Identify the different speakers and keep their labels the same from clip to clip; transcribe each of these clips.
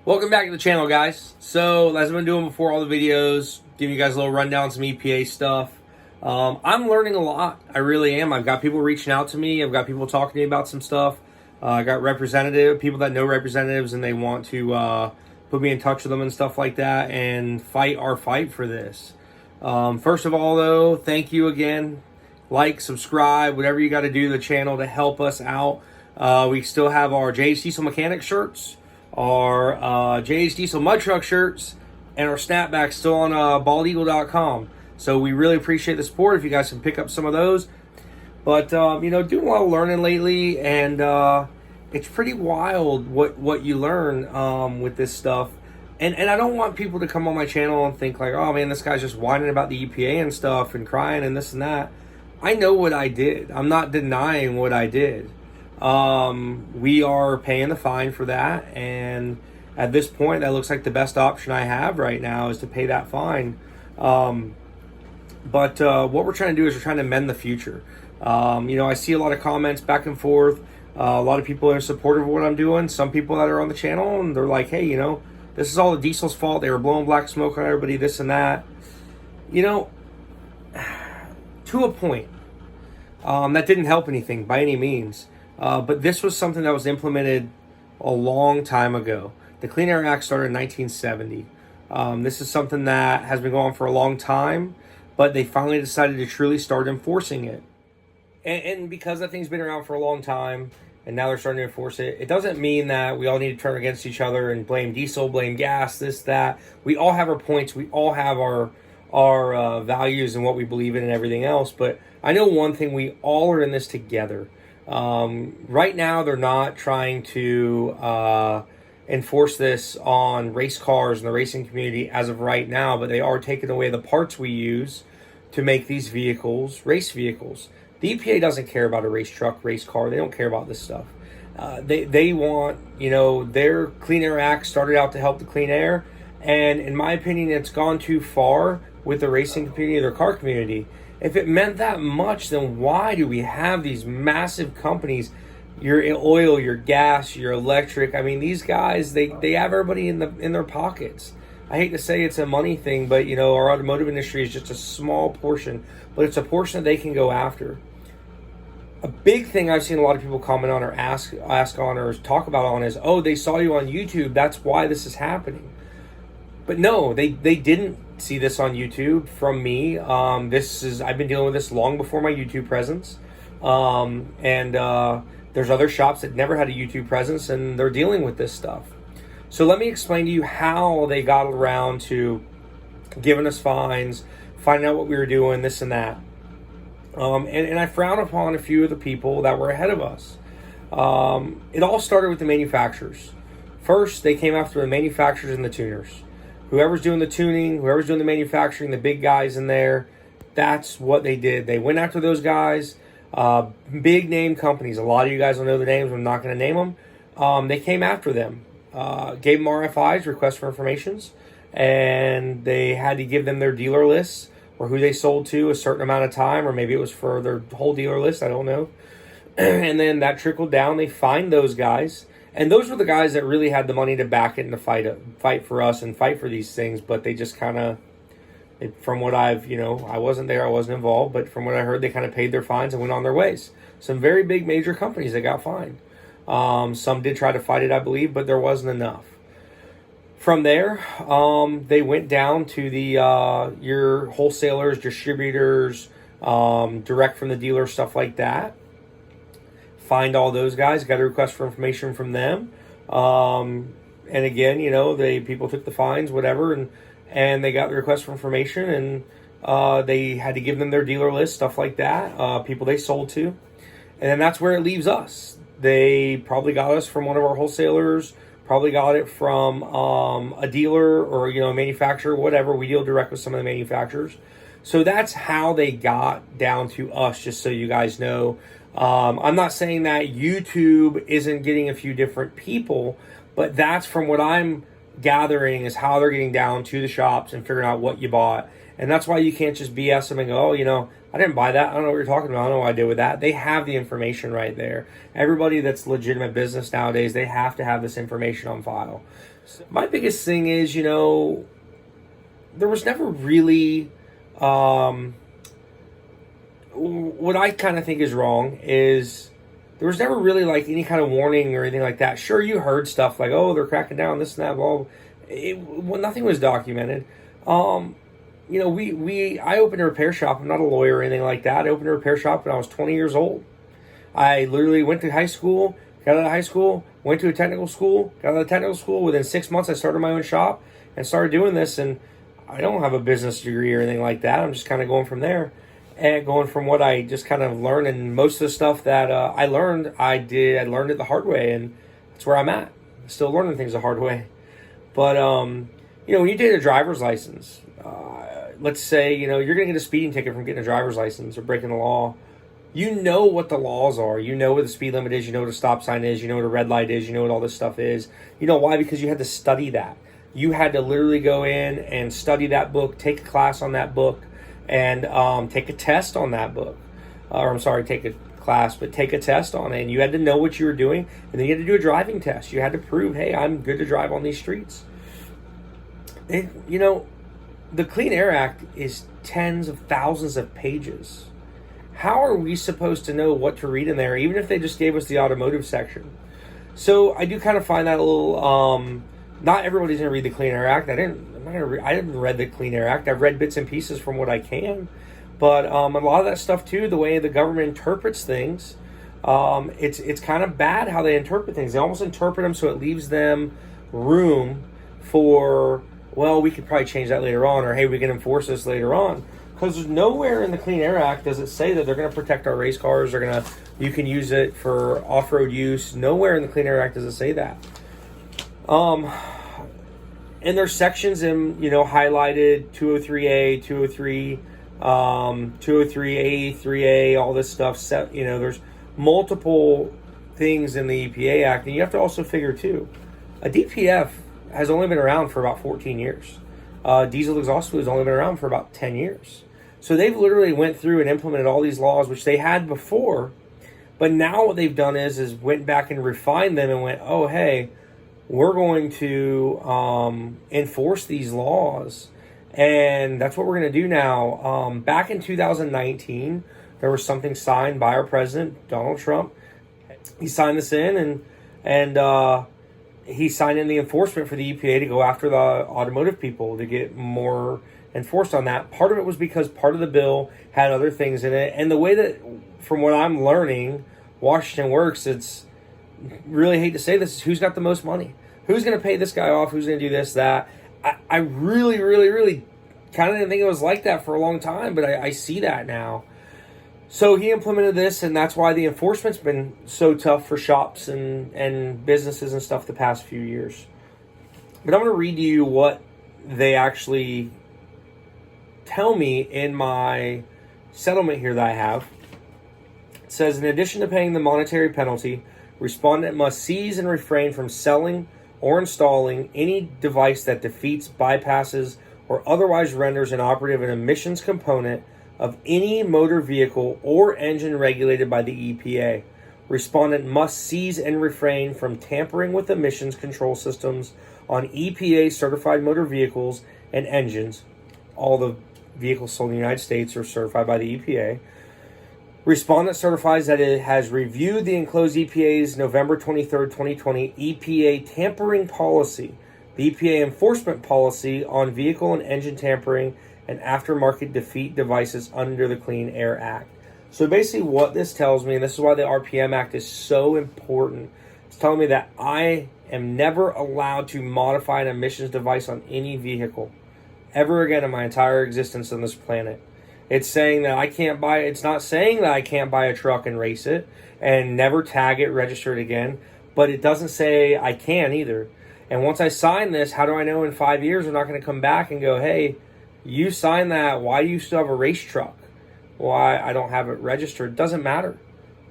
Speaker 1: Welcome back to the channel, guys. So, as I've been doing before all the videos, giving you guys a little rundown on some EPA stuff. I'm learning a lot. I really am. I've got people reaching out to me. I've got people talking to me about some stuff. I got people that know representatives, and they want to put me in touch with them and stuff like that and fight our fight for this. First of all, though, thank you again. Like, subscribe, whatever you got to do to the channel to help us out. We still have our JH Diesel Mechanic shirts, our JH Diesel Mud Truck shirts, and our snapbacks still on baldeagle.com. So we really appreciate the support if you guys can pick up some of those. But, doing a lot of learning lately, and it's pretty wild what you learn with this stuff. And I don't want people to come on my channel and think like, oh man, this guy's just whining about the EPA and stuff and crying and this and that. I know what I did. I'm not denying what I did. We are paying the fine for that, and at this point that looks like the best option I have right now is to pay that fine. But what we're trying to do is we're trying to mend the future. I see a lot of comments back and forth. A lot of people are supportive of what I'm doing. Some people that are on the channel and they're like, hey, this is all the diesel's fault. They were blowing black smoke on everybody, this and that. To a point. That didn't help anything by any means. But this was something that was implemented a long time ago. The Clean Air Act started in 1970. This is something that has been going on for a long time, but they finally decided to truly start enforcing it. And because that thing's been around for a long time, and now they're starting to enforce it, it doesn't mean that we all need to turn against each other and blame diesel, blame gas, this, that. We all have our points. We all have our values and what we believe in and everything else. But I know one thing, we all are in this together. Right now, they're not trying to enforce this on race cars and the racing community as of right now, but they are taking away the parts we use to make these vehicles race vehicles. The EPA doesn't care about a race truck, race car. They don't care about this stuff. They want, their Clean Air Act started out to help the clean air, and in my opinion, it's gone too far with the racing community, their car community. If it meant that much, then why do we have these massive companies, your oil, your gas, your electric? I mean, these guys, they have everybody in their pockets. I hate to say it's a money thing, but our automotive industry is just a small portion, but it's a portion that they can go after. A big thing I've seen a lot of people comment on or ask on or talk about on is, oh, they saw you on YouTube, that's why this is happening. But no, they didn't see this on YouTube from me. I've been dealing with this long before my YouTube presence. There's other shops that never had a YouTube presence, and they're dealing with this stuff. So let me explain to you how they got around to giving us fines, finding out what we were doing, this and that. And I frown upon a few of the people that were ahead of us. It all started with the manufacturers. First, they came after the manufacturers and the tuners. Whoever's doing the tuning, whoever's doing the manufacturing, the big guys in there, that's what they did. They went after those guys, big name companies. A lot of you guys will know the names. I'm not going to name them. They came after them, gave them RFIs, requests for informations, and they had to give them their dealer lists or who they sold to a certain amount of time, or maybe it was for their whole dealer list. I don't know. And then that trickled down. They fined those guys. And those were the guys that really had the money to back it and to fight for us and fight for these things. But they just kind of, from what I wasn't there, I wasn't involved. But from what I heard, they kind of paid their fines and went on their ways. Some very big major companies that got fined. Some did try to fight it, I believe, but there wasn't enough. From there, they went down to your wholesalers, distributors, direct from the dealer, stuff like that. Find all those guys, got a request for information from them. And again, people took the fines, whatever, and they got the request for information, and they had to give them their dealer list, stuff like that, people they sold to. And then that's where it leaves us. They probably got us from one of our wholesalers, probably got it from a dealer or, a manufacturer, whatever. We deal direct with some of the manufacturers. So that's how they got down to us, just so you guys know. I'm not saying that YouTube isn't getting a few different people, but that's from what I'm gathering is how they're getting down to the shops and figuring out what you bought And that's why you can't just BS them and go, oh, I didn't buy that. I don't know what you're talking about. I don't know what I did with that. They have the information right there. Everybody that's legitimate business nowadays, they have to have this information on file. So my biggest thing is, there was never really, what I kind of think is wrong is there was never really like any kind of warning or anything like that. Sure, you heard stuff like, oh, they're cracking down, this and that, blah, blah. Nothing was documented. I opened a repair shop. I'm not a lawyer or anything like that. I opened a repair shop when I was 20 years old. I literally went to high school, got out of high school, went to a technical school, got out of technical school. Within 6 months, I started my own shop and started doing this. And I don't have a business degree or anything like that. I'm just kind of going from there and going from what I just kind of learned. And most of the stuff that I learned, I learned it the hard way. And that's where I'm at. Still learning things the hard way. But, when you get a driver's license, let's say, you're going to get a speeding ticket from getting a driver's license or breaking the law. You know what the laws are. You know what the speed limit is. You know what a stop sign is. You know what a red light is. You know what all this stuff is. You know why? Because you had to study that. You had to literally go in and study that book, take a class on that book, and take a test on that book. Take a class, but take a test on it. And you had to know what you were doing. And then you had to do a driving test. You had to prove, hey, I'm good to drive on these streets. And, the Clean Air Act is tens of thousands of pages. How are we supposed to know what to read in there, even if they just gave us the automotive section? So I do kind of find that a little. Not everybody's going to read the Clean Air Act. I didn't read the Clean Air Act. I've read bits and pieces from what I can, but a lot of that stuff too, the way the government interprets things, it's kind of bad how they interpret things. They almost interpret them so it leaves them room for, well, we could probably change that later on, or hey, we can enforce this later on. Because there's nowhere in the Clean Air Act does it say that they're going to protect our race cars. You can use it for off-road use. Nowhere in the Clean Air Act does it say that. And there's sections in, highlighted 203A, 203, 203A, 3A, all this stuff. There's multiple things in the EPA Act, and you have to also figure too, a DPF has only been around for about 14 years. Diesel exhaust fluid has only been around for about 10 years. So they've literally went through and implemented all these laws, which they had before, but now what they've done is went back and refined them and went, oh, hey, we're going to enforce these laws. And that's what we're going to do now. Back in 2019, there was something signed by our president, Donald Trump. He signed this in and he signed in the enforcement for the EPA to go after the automotive people to get more enforced on that. Part of it was because part of the bill had other things in it. And the way that, from what I'm learning, Washington works, it's really hate to say this, is who's got the most money? Who's going to pay this guy off? Who's going to do this, that? I really, really, really kind of didn't think it was like that for a long time, but I see that now. So he implemented this, and that's why the enforcement's been so tough for shops and businesses and stuff the past few years. But I'm going to read to you what they actually tell me in my settlement here that I have. It says, in addition to paying the monetary penalty, respondent must seize and refrain from selling or installing any device that defeats, bypasses, or otherwise renders inoperative an emissions component of any motor vehicle or engine regulated by the EPA. Respondent must seize and refrain from tampering with emissions control systems on EPA certified motor vehicles and engines. All the vehicles sold in the United States are certified by the EPA. Respondent certifies that it has reviewed the enclosed EPA's November 23, 2020 EPA tampering policy, the EPA enforcement policy on vehicle and engine tampering and aftermarket defeat devices under the Clean Air Act. So basically what this tells me, and this is why the RPM Act is so important, it's telling me that I am never allowed to modify an emissions device on any vehicle ever again in my entire existence on this planet. It's saying that I can't buy, it's not saying that I can't buy a truck and race it and never tag it, register it again, but it doesn't say I can either. And once I sign this, how do I know in 5 years they're not going to come back and go, hey, you signed that, why do you still have a race truck? Why I don't have it registered? It doesn't matter.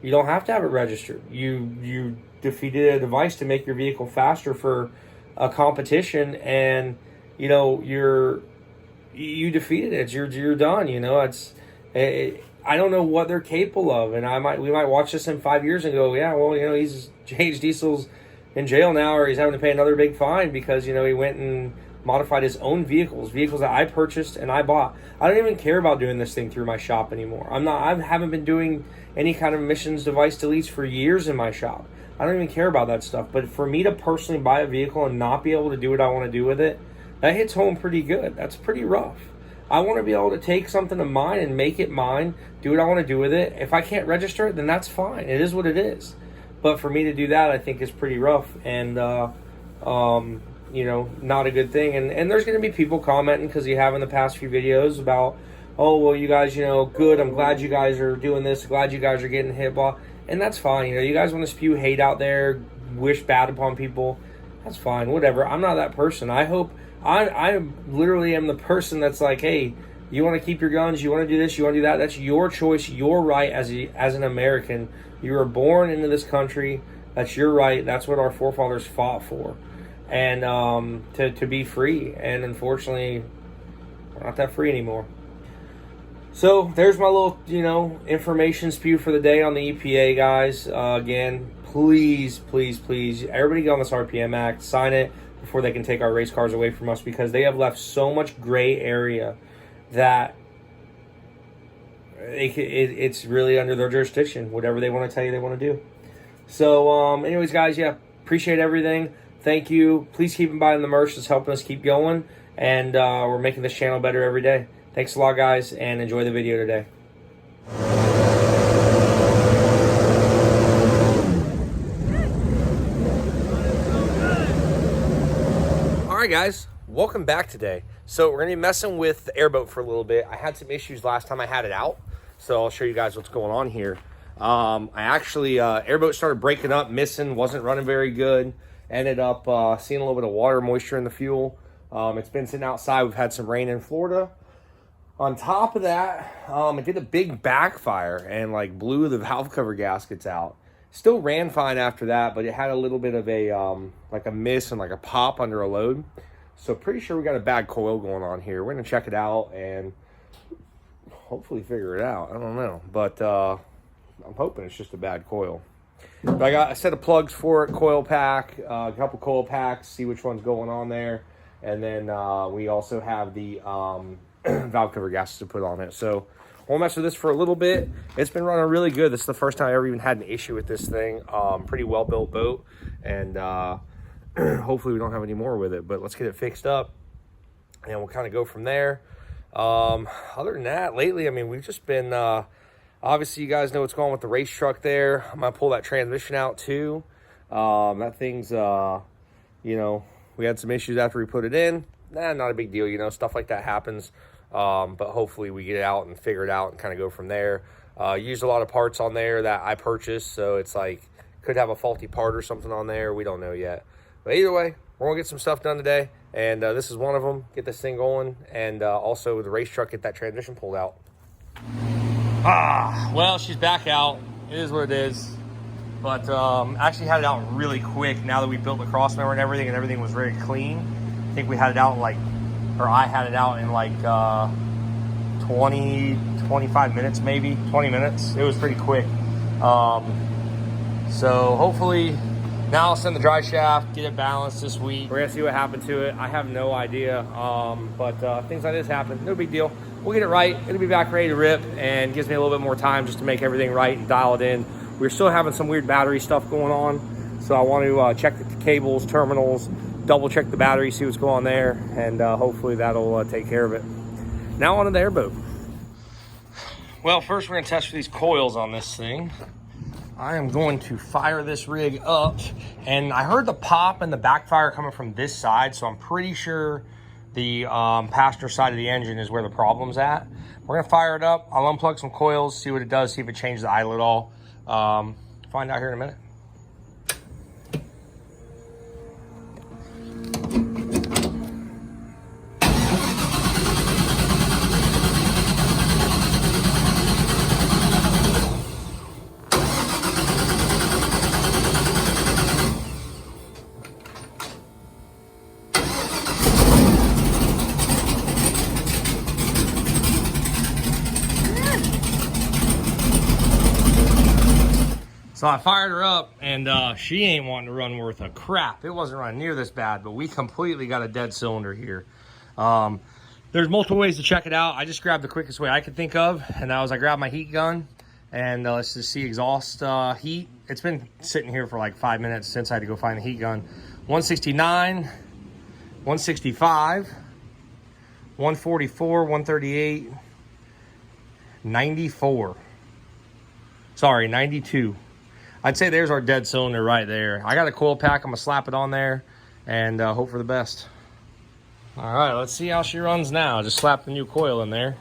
Speaker 1: You don't have to have it registered. You defeated a device to make your vehicle faster for a competition, and you're you defeated it. You're done. You know, I don't know what they're capable of, and we might watch this in 5 years and go, yeah, well, you know, he's James Diesel's in jail now, or he's having to pay another big fine because, you know, he went and modified his own vehicles that I purchased and I bought. I don't even care about doing this thing through my shop anymore. I haven't been doing any kind of emissions device deletes for years in my shop. I don't even care about that stuff. But for me to personally buy a vehicle and not be able to do what I want to do with it, that hits home pretty good. That's pretty rough. I want to be able to take something of mine and make it mine, do what I want to do with it. If I can't register it, then that's fine. It is what it is. But for me to do that, I think is pretty rough and, you know, not a good thing. And there's going to be people commenting, because you have in the past few videos about, oh, well, you guys, you know, good. I'm glad you guys are doing this. Glad you guys are getting hit, blah. And that's fine. You know, you guys want to spew hate out there, wish bad upon people. That's fine. Whatever. I'm not that person. I literally am the person that's like, hey, you want to keep your guns, you want to do this, you want to do that. That's your choice, your right as an American. You were born into this country. That's your right. That's what our forefathers fought for. And to be free. And unfortunately, we're not that free anymore. So there's my little, you know, information spew for the day on the EPA, guys. Again, please, everybody get on this RPM Act, sign it before they can take our race cars away from us, because they have left so much gray area that it's really under their jurisdiction, whatever they want to tell you they want to do. So, anyways, guys, yeah, appreciate everything. Thank you. Please keep buying the merch. It's helping us keep going, and we're making this channel better every day. Thanks a lot, guys, and enjoy the video today. All right, guys, welcome back today. So we're going to be messing with the Airboat for a little bit. I had some issues last time I had it out, so I'll show you guys what's going on here. I actually, Airboat started breaking up, missing, wasn't running very good. Ended up seeing a little bit of water moisture in the fuel. It's been sitting outside. We've had some rain in Florida. On top of that, it did a big backfire and like blew the valve cover gaskets out. Still ran fine after that, but it had a little bit of a like a miss and like a pop under a load. So pretty sure we got a bad coil going on here. We're gonna check it out and hopefully figure it out. I don't know, but I'm hoping it's just a bad coil. But I got a set of plugs for it, coil pack, a couple coil packs, see which one's going on there, and then we also have the valve cover gaskets to put on it. So we'll mess with this for a little bit. It's been running really good. This is the first time I ever even had an issue with this thing. Pretty well built boat, and hopefully we don't have any more with it, but let's get it fixed up and we'll kind of go from there. Other than that, lately, I mean, we've just been obviously you guys know what's going on with the race truck there. I'm gonna pull that transmission out too. That thing's you know, we had some issues after we put it in. Not a big deal, you know, stuff like that happens. But hopefully we get it out and figure it out and kind of go from there. Used a lot of parts on there that I purchased, so it's like could have a faulty part or something on there. We don't know yet. But either way, we're gonna get some stuff done today, and this is one of them. Get this thing going, and also with the race truck, get that transmission pulled out. Well, she's back out. It is what it is. But actually had it out really quick now that we built the crossmember and everything was very clean. I think we had it out in I had it out in like 25 minutes, maybe 20 minutes. It was pretty quick. So hopefully now I'll send the dry shaft, get it balanced this week. We're gonna see what happened to it. I have no idea, but things like this happen, no big deal. We'll get it right. It'll be back ready to rip, and gives me a little bit more time just to make everything right and dial it in. We're still having some weird battery stuff going on, so I want to check the cables, terminals, double check the battery, see what's going on there, and hopefully that'll take care of it. Now on to the Airboat. Well, first we're gonna test for these coils on this thing. I am going to fire this rig up, and I heard the pop and the backfire coming from this side, so I'm pretty sure the passenger side of the engine is where the problem's at. We're gonna fire it up. I'll unplug some coils, see what it does, see if it changes the idle at all. Find out here in a minute. So I fired her up, and she ain't wanting to run worth a crap. It wasn't running near this bad, but we completely got a dead cylinder here. There's multiple ways to check it out. I just grabbed the quickest way I could think of, and that was I grabbed my heat gun, and let's just see exhaust heat. It's been sitting here for like 5 minutes since I had to go find the heat gun. 169, 165, 144, 138, 94. Sorry, 92. I'd say there's our dead cylinder right there. I got a coil pack. I'm gonna slap it on there and hope for the best. All right, let's see how she runs now. Just slap the new coil in there.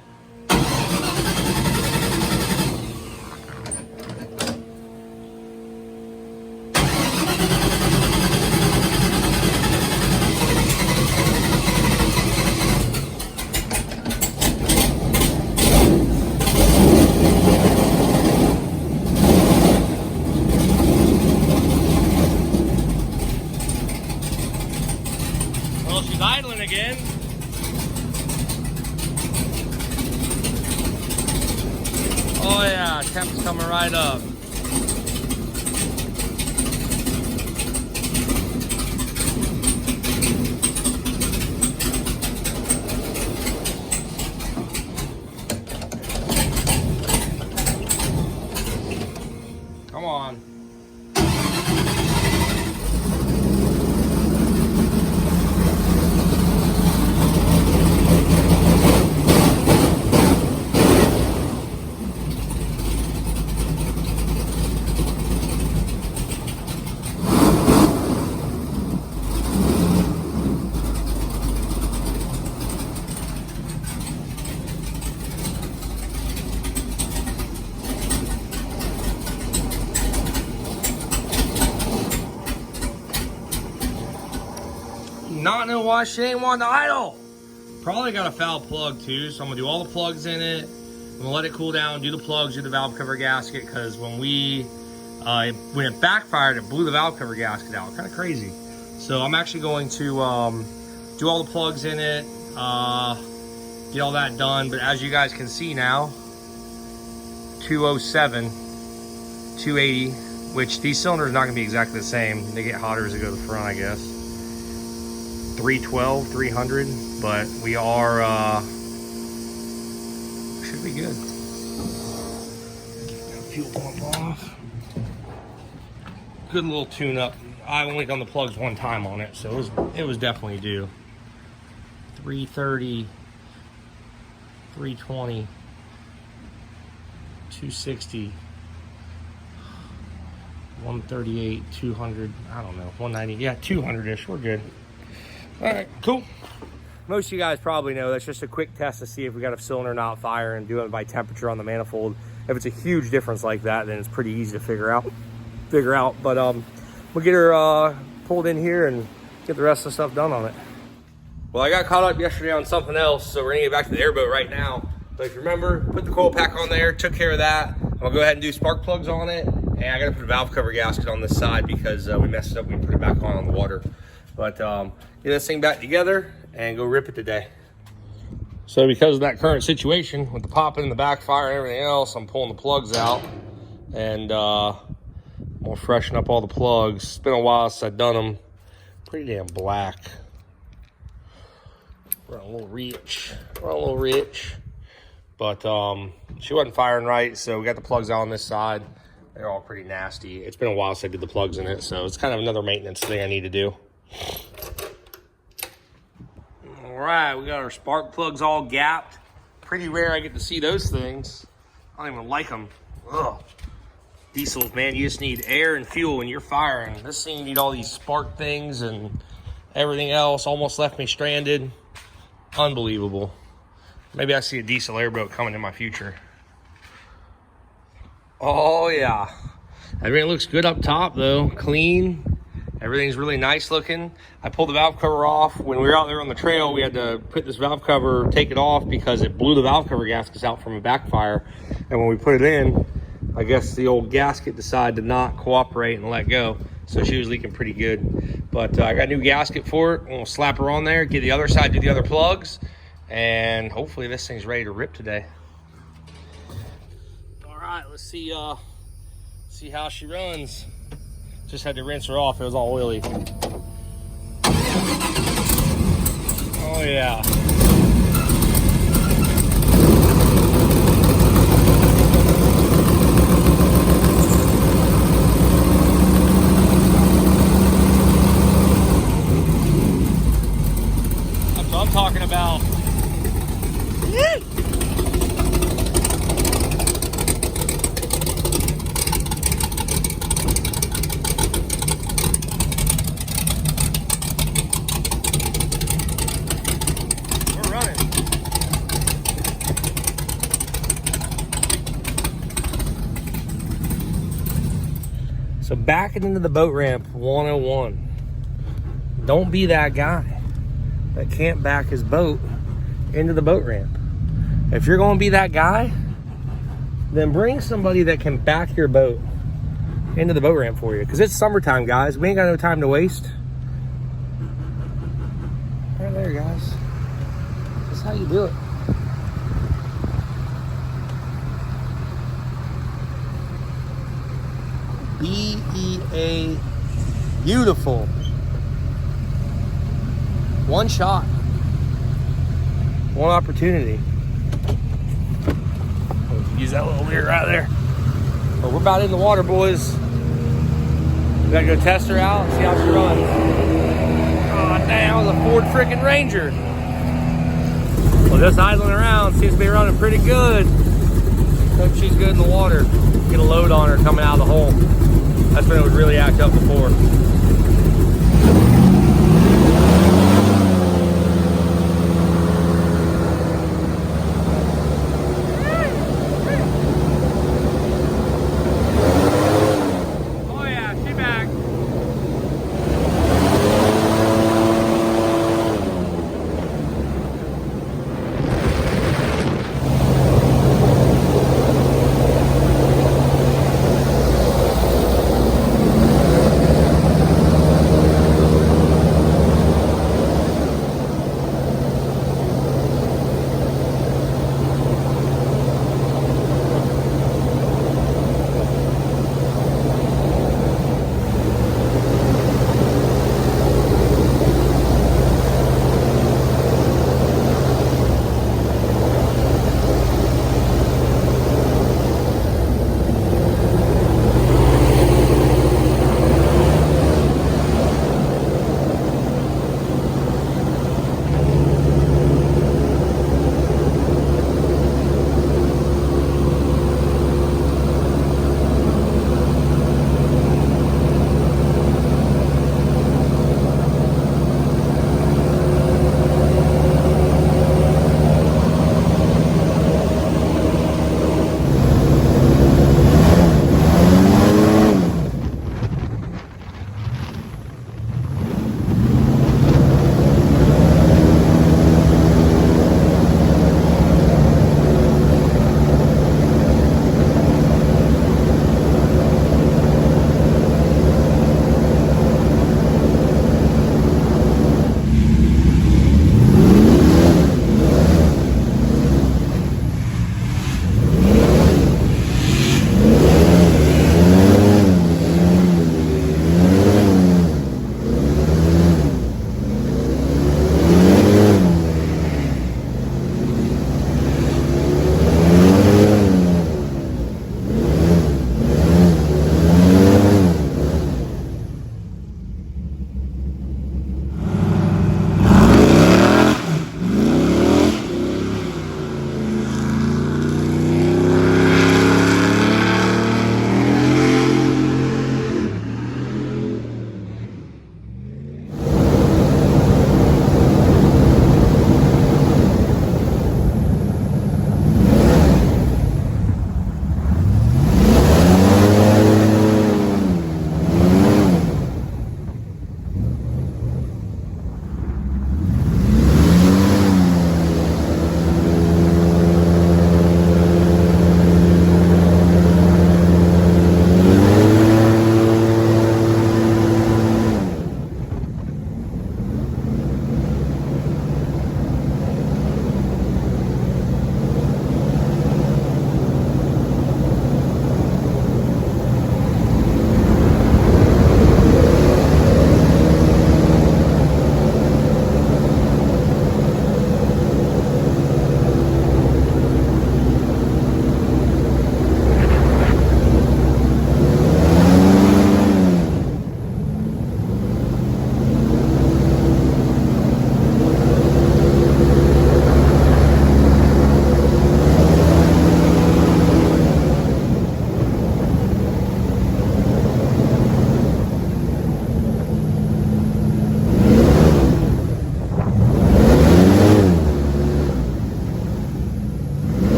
Speaker 1: Well, she's idling again. Oh yeah, temp's coming right up. Come on. Not know why she ain't wanting to idle. Probably got a foul plug too, so I'm gonna do all the plugs in it. I'm gonna let it cool down, do the plugs, do the valve cover gasket, because when it backfired, it blew the valve cover gasket out. Kind of crazy. So I'm actually going to do all the plugs in it, get all that done. But as you guys can see now, 207, 280, which these cylinders are not gonna be exactly the same. They get hotter as they go to the front, I guess. 312, 300, but we are, should be good. Fuel pump off. Good little tune up. I only done the plugs one time on it, so it was definitely due. 330, 320, 260, 138, 200, I don't know, 190, yeah, 200-ish, we're good. All right, cool. Most of you guys probably know that's just a quick test to see if we got a cylinder not firing, doing it by temperature on the manifold. If it's a huge difference like that, then it's pretty easy to figure out. But we'll get her pulled in here and get the rest of the stuff done on it. Well, I got caught up yesterday on something else, so we're gonna get back to the airboat right now. But if you remember, put the coil pack on there, took care of that. I'll go ahead and do spark plugs on it, and I gotta put a valve cover gasket on this side because we messed it up. We put it back on the water. But get this thing back together and go rip it today. So because of that current situation with the popping and the backfire and everything else, I'm pulling the plugs out and we'll freshen up all the plugs. It's been a while since I've done them. Pretty damn black. Run a little rich. But she wasn't firing right, so we got the plugs out on this side. They're all pretty nasty. It's been a while since I did the plugs in it, so it's kind of another maintenance thing I need to do. All right, we got our spark plugs all gapped. Pretty rare I get to see those things. I don't even like them. Ugh. Diesels, man, you just need air and fuel when you're firing. This thing, you need all these spark things and everything else. Almost left me stranded. Unbelievable. Maybe I see a diesel airboat coming in my future. Oh yeah. Everything looks good up top though, clean. Everything's really nice looking. I pulled the valve cover off. When we were out there on the trail, we had to put this valve cover, take it off because it blew the valve cover gaskets out from a backfire. And when we put it in, I guess the old gasket decided to not cooperate and let go. So she was leaking pretty good. But I got a new gasket for it. We'll slap her on there, get the other side, do the other plugs. And hopefully this thing's ready to rip today. All right, let's see See how she runs. Just had to rinse her off. It was all oily. Oh yeah. That's what I'm talking about. So backing into the boat ramp 101. Don't be that guy that can't back his boat into the boat ramp. If you're going to be that guy, then bring somebody that can back your boat into the boat ramp for you. Because it's summertime, guys. We ain't got no time to waste. Right there, guys. That's how you do it. EPA, beautiful. One shot, one opportunity. Use that little leer right there. But we're about in the water, boys. We gotta go test her out and see how she runs. Oh, damn, that was a Ford freaking Ranger. Well, just idling around, seems to be running pretty good. Hope she's good in the water. Get a load on her coming out of the hole. That's when it would really act up before. Oh yeah, she back.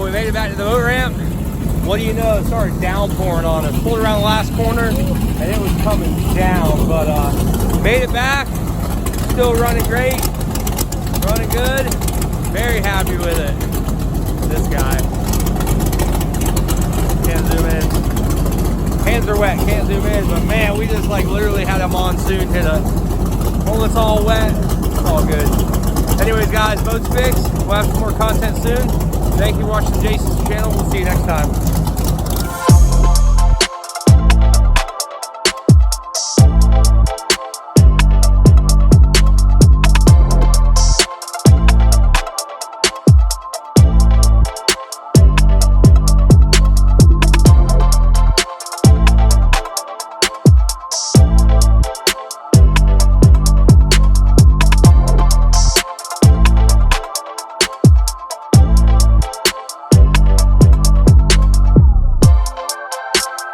Speaker 1: we made it back to the boat ramp. What do you know? It started downpouring on us. Pulled around the last corner and it was coming down, but made it back. Still running great, running good. Very happy with it. This guy. Can't zoom in. Hands are wet, can't zoom in, but man, we just like literally had a monsoon hit us. Well, it's all wet, it's all good. Anyways, guys, boat's fixed. We'll have some more content soon. Thank you for watching Jason's channel. We'll see you next time.